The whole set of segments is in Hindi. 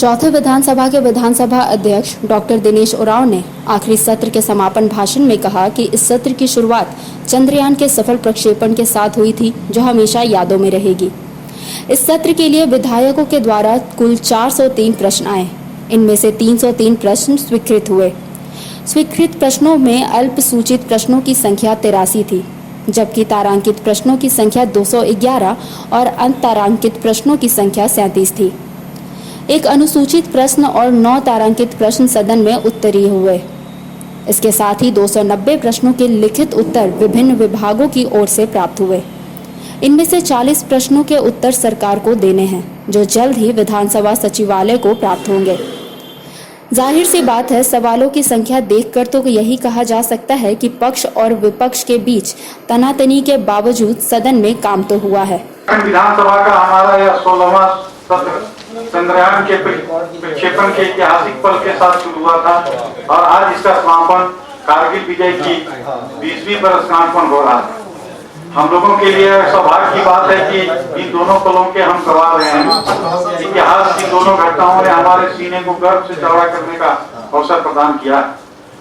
चौथे विधानसभा के विधानसभा अध्यक्ष डॉक्टर दिनेश उरांव ने आखिरी सत्र के समापन भाषण में कहा कि इस सत्र की शुरुआत चंद्रयान के सफल प्रक्षेपण के साथ हुई थी, जो हमेशा यादों में रहेगी। इस सत्र के लिए विधायकों के द्वारा कुल 403 प्रश्न आए। इनमें से 303 प्रश्न स्वीकृत हुए। स्वीकृत प्रश्नों में अल्प सूचित प्रश्नों की संख्या 83 थी, जबकि तारांकित प्रश्नों की संख्या 211 और अंतारांकित प्रश्नों की संख्या 37 थी। एक अनुसूचित प्रश्न और 9 तारांकित प्रश्न सदन में उत्तरीय हुए। इसके साथ ही 290 प्रश्नों के लिखित उत्तर विभिन्न विभागों की ओर से प्राप्त हुए। इनमें से 40 प्रश्नों के उत्तर सरकार को देने हैं, जो जल्द ही विधानसभा सचिवालय को प्राप्त होंगे। जाहिर सी बात है, सवालों की संख्या देखकर तो यही कहा जा सकता है कि पक्ष और विपक्ष के बीच तनातनी के बावजूद सदन में काम तो हुआ है। विधानसभा का हमारा यह 16वां सत्र चंद्रयान के प्रक्षेपण के ऐतिहासिक पल के साथ शुरू हुआ था और आज इसका समापन कारगिल विजय की 20वीं वर्षगांठ हो रहा है। हम लोगों के लिए सौभाग्य की बात है कि इन दोनों पलों के हम गवाह रहे हैं। इतिहास की दोनों घटनाओं ने हमारे सीने को गर्व से चौड़ा करने का अवसर प्रदान किया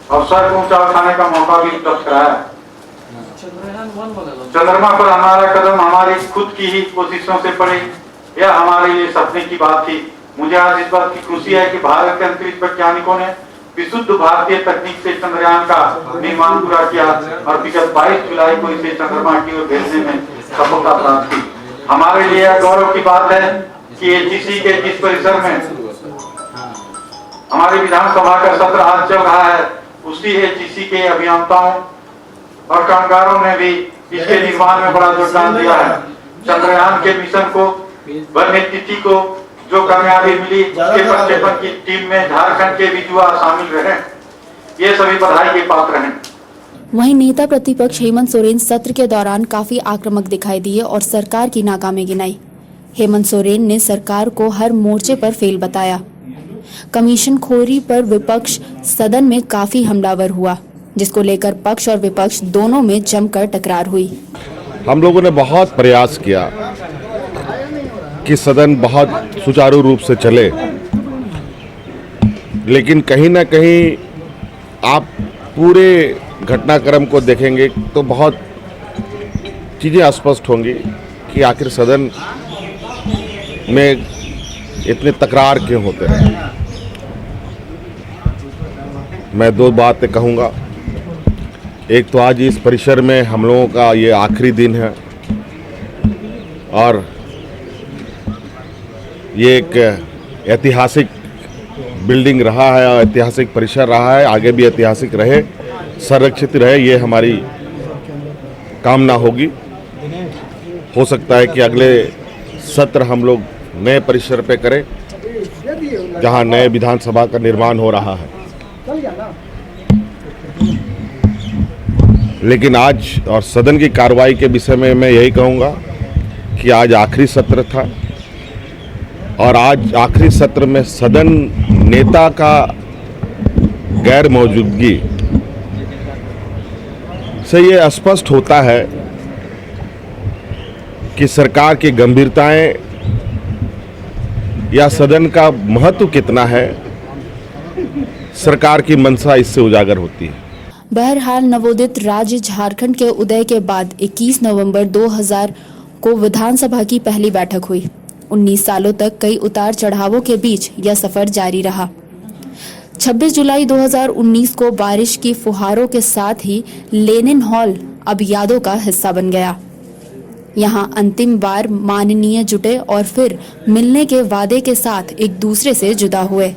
और सर को ऊंचा उठाने का मौका भी उपलब्ध कराया। चंद्रमा पर हमारा कदम हमारी खुद की ही कोशिशों से पड़े, यह हमारे लिए सपने की बात थी। मुझे आज इस बात की खुशी है कि भारत के अंतरिक्ष वैज्ञानिकों ने विशुद्ध भारतीय तकनीक से चंद्रयान का निर्माण पूरा किया और विगत 22 जुलाई को इसे चंद्रमा की ओर भेजने में सफलता प्राप्त की। हमारे लिए यह गौरव की बात है कि एचईसी के जिस परिसर में हमारी विधानसभा का सत्र आज चल रहा है, उसी एचईसी के अभियंताओं और कामगारों ने भी इसके निर्माण में बड़ा योगदान दिया है। चंद्रयान के मिशन को बनने तिथि को जो कामयाबी मिली, उसके प्रक्षेपण की टीम में झारखंड के भी युवा शामिल रहे, ये सभी बधाई के पात्र हैं। वहीं नेता प्रतिपक्ष हेमंत सोरेन सत्र के दौरान काफी आक्रामक दिखाई दिए और सरकार की नाकामी गिनाई। हेमंत सोरेन ने सरकार को हर मोर्चे पर फेल बताया। कमीशन खोरी पर विपक्ष सदन में काफी हमलावर हुआ, जिसको लेकर पक्ष और विपक्ष दोनों में जमकर टकरार हुई। हम लोगों ने बहुत प्रयास किया कि सदन बहुत सुचारू रूप से चले, लेकिन कहीं ना कहीं आप पूरे घटनाक्रम को देखेंगे तो बहुत चीज़ें अस्पष्ट होंगी कि आखिर सदन में इतने तकरार क्यों होते हैं। मैं 2 बातें कहूँगा। एक तो आज इस परिसर में हम लोगों का ये आखिरी दिन है और ये एक ऐतिहासिक बिल्डिंग रहा है और ऐतिहासिक परिसर रहा है, आगे भी ऐतिहासिक रहे, संरक्षित रहे, ये हमारी कामना होगी। हो सकता है कि अगले सत्र हम लोग नए परिसर पे करें, जहां नए विधानसभा का निर्माण हो रहा है। लेकिन आज और सदन की कार्रवाई के विषय में मैं यही कहूँगा कि आज आखिरी सत्र था और आज आखिरी सत्र में सदन नेता का गैर मौजूदगी से ये स्पष्ट होता है कि सरकार की गंभीरताएं या सदन का महत्व कितना है, सरकार की मंशा इससे उजागर होती है। बहरहाल नवोदित राज्य झारखंड के उदय के बाद 21 नवंबर 2000 को विधानसभा की पहली बैठक हुई। 19 सालों तक कई उतार चढ़ावों के बीच यह सफर जारी रहा। 26 जुलाई 2019 को बारिश की फुहारों के साथ ही लेनिन हॉल अब यादों का हिस्सा बन गया। यहां अंतिम बार माननीय जुटे और फिर मिलने के वादे के साथ एक दूसरे से जुदा हुए।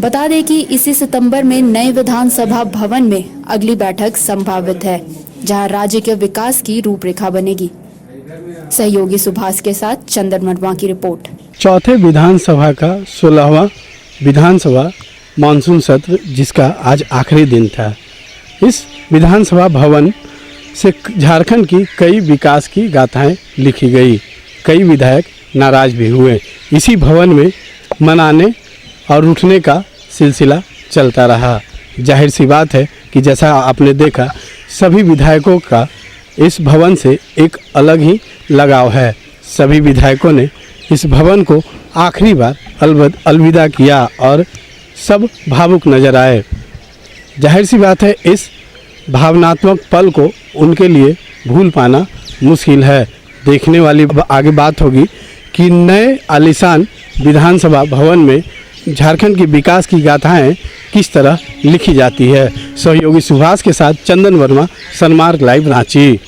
बता दें कि इसी सितंबर में नए विधानसभा भवन में अगली बैठक संभावित है, जहां राज्य के विकास की रूपरेखा बनेगी। सहयोगी सुभाष के साथ चंदन मरवा की रिपोर्ट। चौथे विधानसभा का 16वां विधानसभा मानसून सत्र, जिसका आज आखिरी दिन था। इस विधानसभा भवन से झारखंड की कई विकास की गाथाएं लिखी गई। कई विधायक नाराज भी हुए। इसी भवन में मनाने और उठने का सिलसिला चलता रहा। जाहिर सी बात है कि जैसा आपने देखा, सभी विधायकों का इस भवन से एक अलग ही लगाव है। सभी विधायकों ने इस भवन को आखिरी बार अलविदा किया और सब भावुक नजर आए। जाहिर सी बात है, इस भावनात्मक पल को उनके लिए भूल पाना मुश्किल है। देखने वाली आगे बात होगी कि नए आलीशान विधानसभा भवन में झारखंड की विकास की गाथाएं किस तरह लिखी जाती है। सहयोगी सुभाष के साथ चंदन वर्मा, सनमार्ग लाइव, रांची।